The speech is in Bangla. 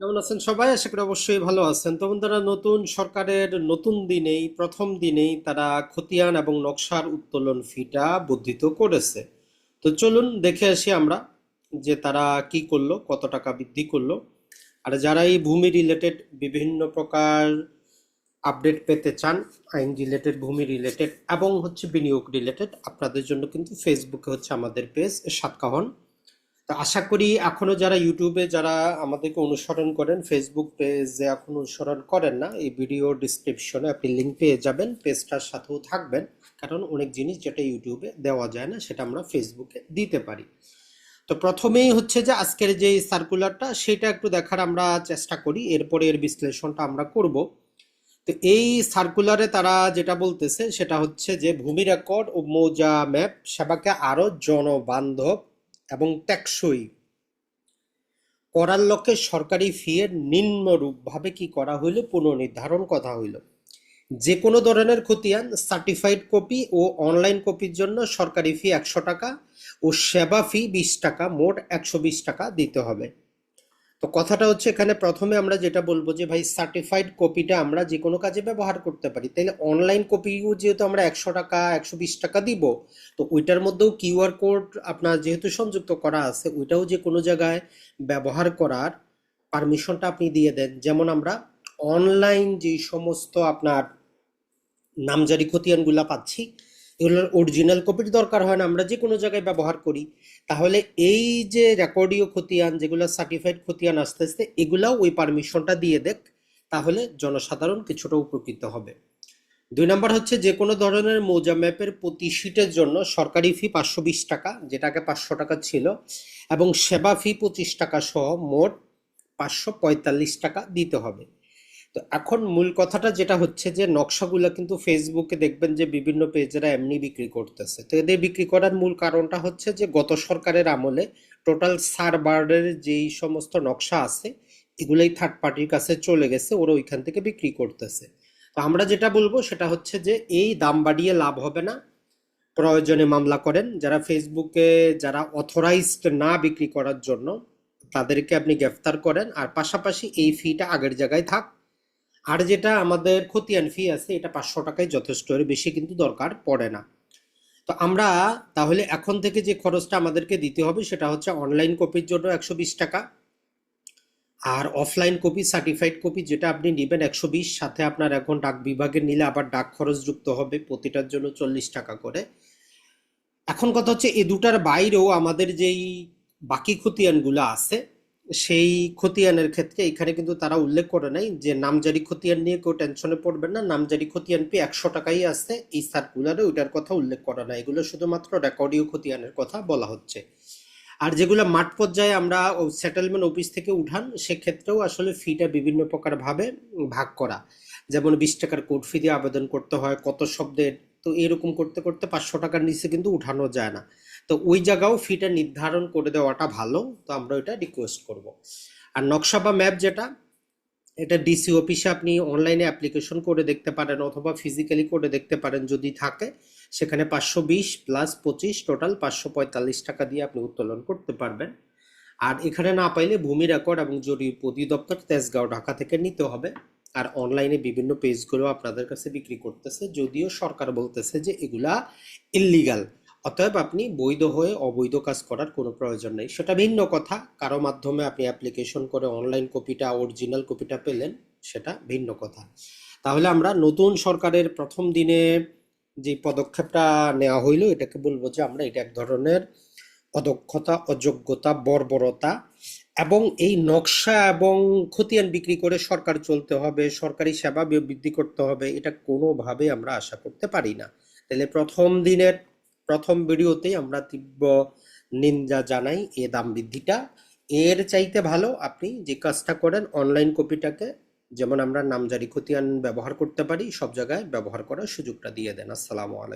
কেমন আছেন সবাই? আশা করি অবশ্যই ভালো আছেন। তো বন্ধুরা, নতুন সরকারের নতুন দিনেই প্রথম দিনেই তারা খতিয়ান এবং নকশার উত্তোলন ফিটা বর্ধিত করেছে। তো চলুন দেখে আসি আমরা যে তারা কি করলো, কত টাকা বৃদ্ধি করলো। আর যারা এই ভূমি রিলেটেড বিভিন্ন প্রকার আপডেট পেতে চান, আইন রিলেটেড, ভূমি রিলেটেড এবং বিনিয়োগ রিলেটেড, আপনাদের জন্য কিন্তু ফেসবুকে আমাদের পেজ সাতকাহন। তা আশা করি এখনো যারা ইউটিউবে যারা আমাদেরকে অনুসরণ করেন, ফেসবুক পেজে এখন অনুসরণ করেন না, এই ভিডিও ডিসক্রিপশনে আপনি লিঙ্ক পেয়ে যাবেন, পেজটার সাথেও থাকবেন। কারণ অনেক জিনিস যেটা ইউটিউবে দেওয়া যায় না সেটা আমরা ফেসবুকে দিতে পারি। তো প্রথমেই যে আজকের যে সার্কুলারটা সেটা একটু দেখার আমরা চেষ্টা করি, এরপরে এর বিশ্লেষণটা আমরা করব। তো এই সার্কুলারে তারা যেটা বলতেছে সেটা যে ভূমি রেকর্ড ও মৌজা ম্যাপ সেবাকে আরো জনবান্ধব এবং টেকসই করার লক্ষ্যে সরকারি ফি এর নিম্নরূপভাবে কি করা হইল, পুনর্নির্ধারণ কথা হইল। যে কোনো ধরনের খতিয়ান সার্টিফাইড কপি ও অনলাইন কপির জন্য সরকারি ফি 100 টাকা ও সেবা ফি 20 টাকা, মোট 120 টাকা দিতে হবে। তো কথাটা এখানে প্রথমে আমরা যেটা বলবো যে ভাই, সার্টিফাইড কপিটা আমরা যে কোনো কাজে ব্যবহার করতে পারি, তাইলে অনলাইন কপিও যেহেতু আমরা 100 টাকা 120 টাকা দিব, তো ওইটার মধ্যেও কিউআর কোড আপনার যেহেতু সংযুক্ত করা আছে, ওইটাও যে কোনো জায়গায় ব্যবহার করার পারমিশনটা আপনি দিয়ে দেন। যেমন আমরা অনলাইন যে সমস্ত আপনার নামজারি খতিয়ানগুলা পাচ্ছি, এগুলোর অরিজিনাল কপির দরকার হয় না, আমরা যে কোনো জায়গায় ব্যবহার করি। তাহলে এই যে রেকর্ডীয় খতিয়ান যেগুলো সার্টিফাইড খতিয়ান আস্তে আস্তে এগুলাও ওই পারমিশনটা দিয়ে দেখ, তাহলে জনসাধারণ কিছুটা উপকৃত হবে। 2 নম্বর যে কোনো ধরনের মৌজা ম্যাপের প্রতি শিটের জন্য সরকারি ফি 520 টাকা, যেটাকে 500 টাকা ছিল, এবং সেবা ফি 25 টাকা সহ মোট 545 টাকা দিতে হবে। তো এখন মূল কথাটা যেটা যে নকশাগুলো কিন্তু ফেসবুকে দেখবেন যে বিভিন্ন পেজেরা এমনি বিক্রি করতেছে। তো এদের বিক্রি করার মূল কারণটা যে গত সরকারের আমলে টোটাল সার্ভারের যেই সমস্ত নকশা আছে এগুলোই থার্ড পার্টির কাছে চলে গেছে, ওরা ওইখান থেকে বিক্রি করতেছে। তো আমরা যেটা বলবো সেটা যে এই দাম বাড়িয়ে লাভ হবে না, প্রয়োজনে মামলা করেন। যারা ফেসবুকে যারা অথরাইজড না বিক্রি করার জন্য, তাদেরকে আপনি গ্রেফতার করেন, আর পাশাপাশি এই ফিটা আগের জায়গায় থাক। আর যেটা আমাদের খতিয়ান ফি আছে এটা 500 টাকায় যথেষ্ট, এর বেশি কিন্তু দরকার পড়ে না। তো আমরা তাহলে এখন থেকে যে খরচটা আমাদেরকে দিতে হবে সেটা অনলাইন কপির জন্য 120 টাকা, আর অফলাইন কপি সার্টিফাইড কপি যেটা আপনি নেবেন 120, সাথে আপনার এখন ডাক বিভাগে নিলে আবার ডাক খরচ যুক্ত হবে, প্রতিটার জন্য 40 টাকা করে। এখন কথা এই দুটার বাইরেও আমাদের যেই বাকি খতিয়ানগুলো আছে, সেই খতিয়ানের ক্ষেত্রে এখানে কিন্তু তারা উল্লেখ করে নাই যে নামজারি খতিয়ান নিয়ে কেউ টেনশনে পড়বেন না, নামজারি খতিয়ান পি 100 টাকাই আছে এই সার্কুলারে, ওইটার কথা উল্লেখ করা নাই। এগুলো শুধুমাত্র রেকর্ডীয় খতিয়ানের কথা বলা হচ্ছে। আর যেগুলো মাঠ পর্যায়ে আমরা সেটেলমেন্ট অফিস থেকে উঠান, সেক্ষেত্রেও আসলে ফিটা বিভিন্ন প্রকার ভাবে ভাগ করা, যেমন 20 টাকার কোর্ট ফি দিয়ে আবেদন করতে হয়, কত শব্দের। তো এরকম করতে করতে 500 টাকার নিচে কিন্তু উঠানো যায় না। তো ওই জায়গাও ফিটা নির্ধারণ করে দেওয়াটা ভালো, তো আমরা ওইটা রিকোয়েস্ট করব। আর নকশা বা ম্যাপ যেটা, এটা ডিসি অফিসে আপনি অনলাইনে অ্যাপ্লিকেশন করে দেখতে পারেন অথবা ফিজিক্যালি করে দেখতে পারেন যদি থাকে। সেখানে 520 প্লাস 25 টোটাল 545 টাকা দিয়ে আপনি উত্তোলন করতে পারবেন। আর এখানে না পাইলে ভূমি রেকর্ড এবং জরিপ অধিদপ্তর তেজগাঁও ঢাকা থেকে নিতে হবে। আর অনলাইনে বিভিন্ন পেজগুলো আপনাদের কাছে বিক্রি করতেছে, যদিও সরকার বলতেছে যে এগুলা ইল্লিগাল, অতএব আপনি বৈধ হয়ে অবৈধ কাজ করার কোনো প্রয়োজন নেই। সেটা ভিন্ন কথা, কারো মাধ্যমে আপনি অ্যাপ্লিকেশন করে অনলাইন কপিটা অরিজিনাল কপিটা পেলেন, সেটা ভিন্ন কথা। তাহলে আমরা নতুন সরকারের প্রথম দিনে যে পদক্ষেপটা নেওয়া হইলো, এটাকে বলবো যে আমরা এটা এক ধরনের অদক্ষতা, অযোগ্যতা, বর্বরতা, এবং এই নকশা এবং খতিয়ান বিক্রি করে সরকার চলতে হবে, সরকারি সেবা বৃদ্ধি করতে হবে, এটা কোনোভাবে আমরা আশা করতে পারি না। তাহলে প্রথম দিনের প্রথম ভিডিওতেই আমরা তীব্র নিন্দা জানাই এ দাম বৃদ্ধিটা। এর চাইতে ভালো আপনি যে কাজটা করেন, অনলাইন কপিটাকে যেমন আমরা নামজারি খতিয়ান ব্যবহার করতে পারি, সব জায়গায় ব্যবহার করার সুযোগটা দিয়ে দেন। আসসালামু আলাইকুম।